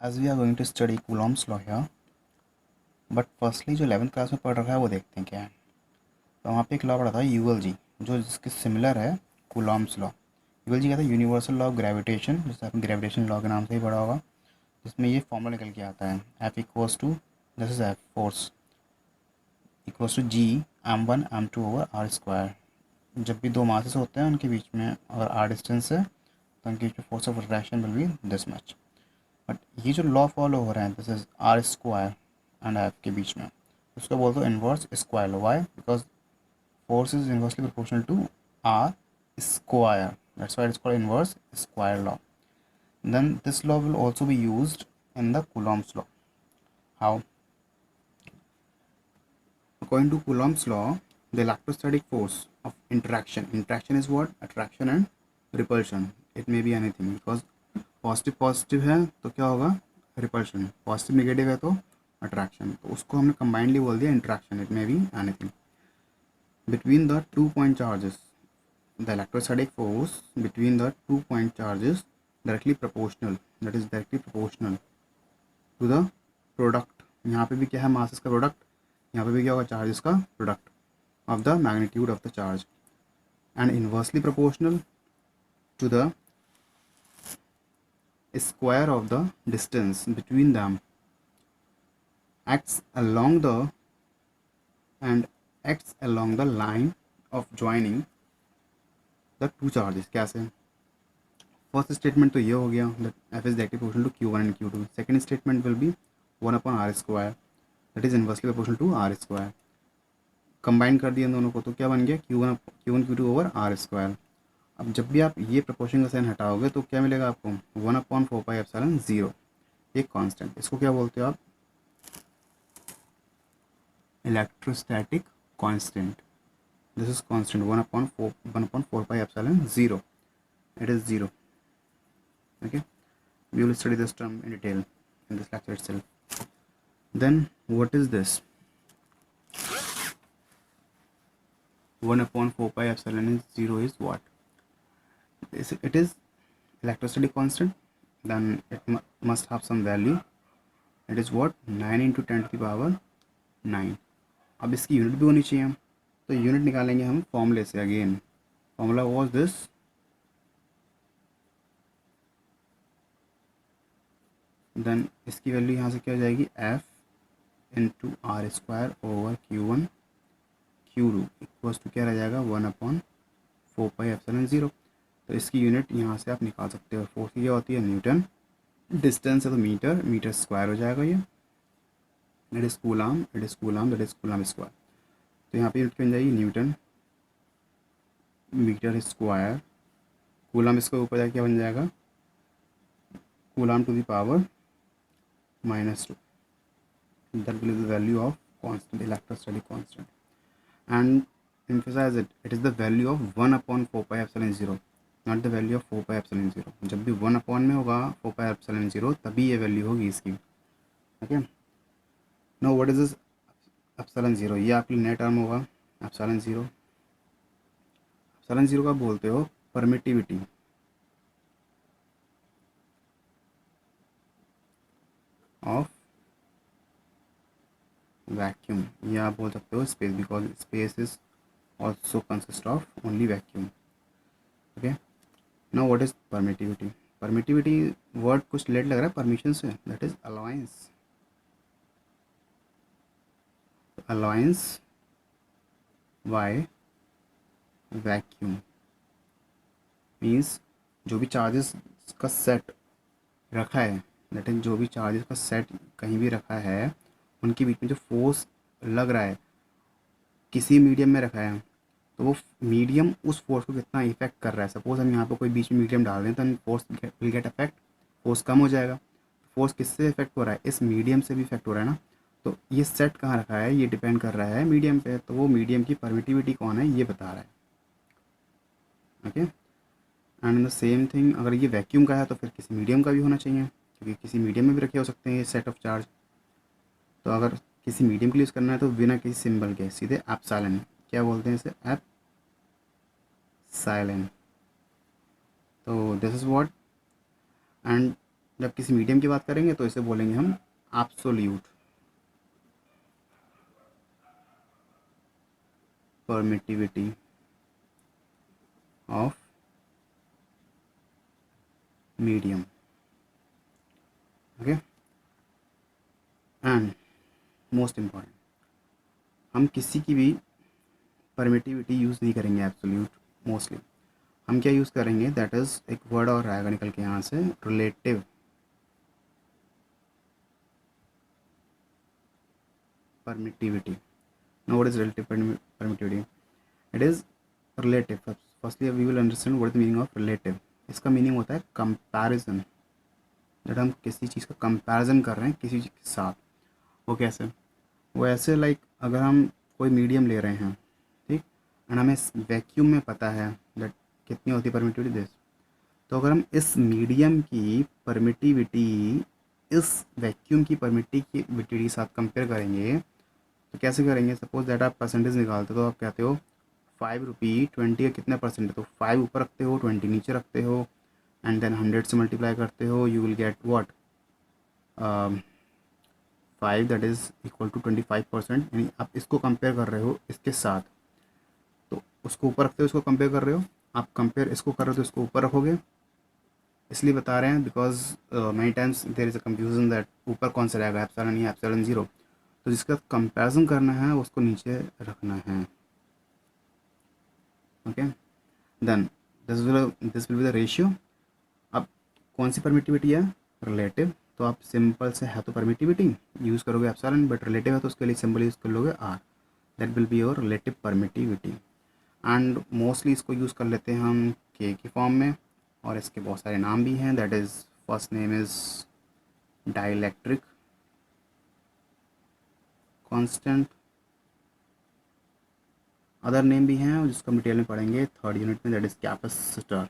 As we are going to study Coulomb's law here, but firstly जो 11th class में पढ़ रखा है वो देखते हैं क्या है। तो वहाँ पे एक लॉ पढ़ा था यूएलजी, जो जिसके सिमिलर है कूलॉम्स लॉ। यूएलजी कहता है यूनिवर्सल लॉ ऑफ ग्रेविटेशन, जैसे आपने ग्रेविटेशन लॉ के नाम से ही पढ़ा होगा, जिसमें ये फॉर्मूला निकल के आता है F equals to, this is F force equals to G m1 m2 over r square. जब भी दो मासेस होते हैं उनके बीच में अगर आर डिस्टेंस है तो उनके बीच में force of attraction will be this much. But ये जो लॉ फॉलो हो रहा है this is r square and F के बीच में, उसको बोलते हो inverse square law. Why? Because force is inversely proportional to r square. That's why it's called inverse square law. Then this law will also be used in the Coulomb's law. How? According to Coulomb's law, the electrostatic force of interaction is what? Attraction and repulsion. It may be anything because positive है तो क्या होगा? Repulsion. Positive negative है तो attraction. तो उसको हमने combinedly बोल दिया interaction. It may be anything between the 2 point charges. The electrostatic force between the 2 point charges directly proportional, that is directly proportional to the product. यहाँ पे भी क्या है? masses का product। यहाँ पे भी क्या होगा? charges का product of the magnitude of the charge, and inversely proportional to the square of the distance between them, acts along the line of joining the two charges। कैसे? फर्स्ट स्टेटमेंट तो ये हो गया that F is directly proportional to q one and q two. Second statement will be 1/r square, that is inversely proportional to r square. Combine कर दिया दोनों को तो क्या बन गया? Q one q two over r square. अब जब भी आप ये प्रोपोर्शन का साइन हटाओगे तो क्या मिलेगा आपको? 1/4πε0, एक कांस्टेंट। इसको क्या बोलते हो आप? Electrostatic constant. This is constant 1/4πε0, it is 0। okay, we will study this term in detail in this lecture itself. Then what is this? 1/4πε0 is what? It is electrostatic constant. Then it must have some value. It is what? 9 into 10 to the power 9। अब इसकी unit भी होनी चाहिए, तो unit निकालेंगे हम फॉर्मूले से। Again formula was this, then इसकी वैल्यू यहाँ से क्या हो जाएगी? F into R square over Q one Q two equals to क्या रह जाएगा? 1/4πε0। तो इसकी यूनिट यहाँ से आप निकाल सकते हो। फोर्स की क्या होती है? न्यूटन। डिस्टेंस है तो मीटर, मीटर स्क्वायर हो जाएगा ये। It is coulomb, it is coulomb, that is coulomb square. तो यहाँ पे यूनिट बन जाएगी न्यूटन मीटर स्क्वायर। कूलाम इसके ऊपर जाके क्या बन जाएगा? Coulomb to the power -2। That will be the value of constant, electrostatic constant. and emphasize it is the value of 1/4πε0, not the value of 4πε0। जब भी 1 में होगा 4πε0 तभी ये वैल्यू होगी इसकी। Okay, know what is this epsilon 0? ये आपकी नया टर्म होगा एप्सिलॉन 0। एप्सिलॉन 0 का बोलते हो परमिटिविटी ऑफ वैक्यूम, या आप बोल सकते हो space, because space is also consist of only vacuum. Okay, now what is permittivity? Permittivity word कुछ लेट लग रहा है परमिशन से, that is allowance. Allowance by vacuum means जो भी चार्जेस का सेट रखा है, दैट इज जो भी चार्जेस का सेट कहीं भी रखा है उनके बीच में जो फोर्स लग रहा है, किसी मीडियम में रखा है, तो वो मीडियम उस फोर्स को कितना इफेक्ट कर रहा है। सपोज हम यहाँ पर कोई बीच में मीडियम डाल दें तो force will get effect, force कम हो जाएगा। फोर्स किससे इफेक्ट हो रहा है? इस मीडियम से भी इफेक्ट हो रहा है ना। तो ये सेट कहाँ रखा है ये डिपेंड कर रहा है मीडियम पे, तो वो मीडियम की परमिटिविटी कौन है ये बता रहा है। Okay, and the same thing अगर ये वैक्यूम का है तो फिर किसी मीडियम का भी होना चाहिए, क्योंकि किसी मीडियम में भी रखे हो सकते हैं ये सेट ऑफ चार्ज। तो अगर किसी मीडियम के लिए यूज़ करना है तो बिना किसी सिंबल के सीधे एप्सिलॉन, क्या बोलते हैं इसे? एप्सिलॉन। तो दिस इज़ व्हाट, एंड जब किसी मीडियम की बात करेंगे तो इसे बोलेंगे हम absolute permittivity of medium. Okay, and most important, हम किसी की भी परमिटिविटी यूज़ नहीं करेंगे एब्सोल्यूट मोस्टली। हम क्या यूज़ करेंगे, दैट इज़ एक वर्ड और आएगा निकल के यहाँ से, relative permittivity. Now what is relative permittivity? It is relative. Firstly we will understand what is the meaning of relative. इसका मीनिंग होता है कंपैरिजन। जब हम किसी चीज़ का कंपैरिजन कर रहे हैं किसी चीज़ के साथ, वो कैसे, वो ऐसे लाइक अगर हम कोई मीडियम ले रहे हैं, ठीक, एंड हमें वैक्यूम में पता है दैट कितनी होती है परमिटिविटी दिस, तो अगर हम इस मीडियम की परमिटिविटी इस वैक्यूम की परमिटिविटी के साथ कंपेयर करेंगे तो कैसे करेंगे, सपोज दैट आप परसेंटेज निकालते हो तो आप कहते हो 5 रुपी 20 का कितने परसेंट है, तो 5 ऊपर रखते हो 20 नीचे रखते हो एंड देन 100 से मल्टीप्लाई करते हो, you will get what 5 that is equal to 25%। यानी आप इसको कंपेयर कर रहे हो इसके साथ, तो उसको ऊपर रखते हो इसको कंपेयर कर रहे हो, आप कंपेयर इसको कर रहे हो तो इसको ऊपर रखोगे। इसलिए बता रहे हैं because many times there is a confusion that ऊपर कौन सा रहेगा, एप्सिलॉन या एप्सिलॉन ज़ीरो, तो जिसका कंपैरिजन करना है उसको नीचे रखना है। Okay, then this will be the ratio. अब कौन सी परमिटिविटी है, रिलेटिव, तो आप सिंपल से है तो परमिटिविटी यूज़ करोगे एप्सिलॉन, बट रिलेटिव है तो उसके लिए सिंपल यूज़ कर लोगे r, that will be your relative permittivity. And mostly इसको यूज़ कर लेते हैं हम के की फॉर्म में, और इसके बहुत सारे नाम भी हैं, that is first name is dielectric constant, other name भी हैं जिसको हम डिटेल में पढ़ेंगे थर्ड यूनिट में, दैट इज़ कैपेसिटर।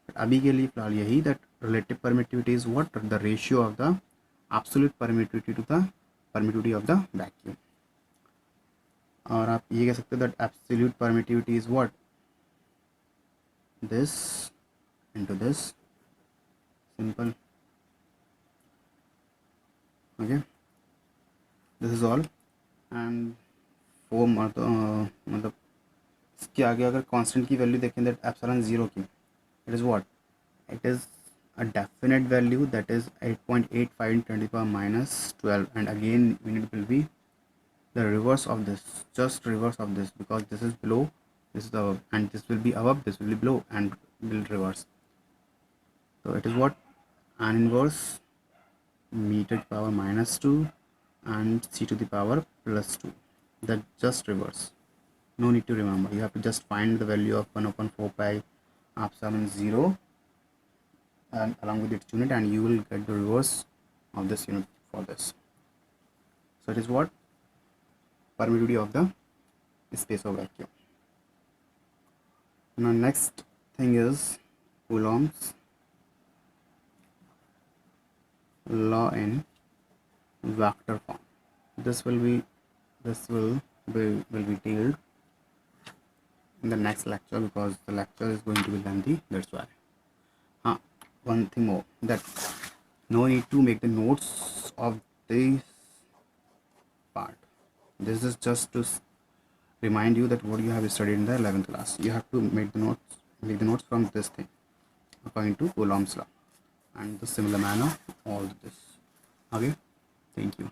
बट अभी के लिए फ़िलहाल यही, that relative permittivity is what, the ratio of the absolute permittivity to the permittivity of the vacuum. और आप ये कह सकते हो that absolute permittivity is what, this into this, simple। okay, this is all। and वो मतलब इसके आगे अगर कांस्टेंट की वैल्यू देखें दैट एप्सिलॉन ज़ीरो की, it is what, it is a definite value, that is 8.85 × 10⁻12, and again unit will be the reverse of this, just reverse of this, because this is below, this is above, and this will be above, this will be below, and will reverse. So it is what, an inverse meter to the power -2 and c to the power +2, that just reverse. No need to remember, you have to just find the value of 1/4 pi epsilon 0 and along with its unit, and you will get the reverse of this unit for this. So it is what, permittivity of the space of vacuum. Now next thing is Coulomb's law in vector form. This will be detailed in the next lecture, because the lecture is going to be lengthy, that's why. One thing more, that no need to make the notes of this part. This is just to remind you that what you have studied in the 11th class. You have to make the notes from this thing according to Coulomb's law, and the similar manner all this. Okay, thank you.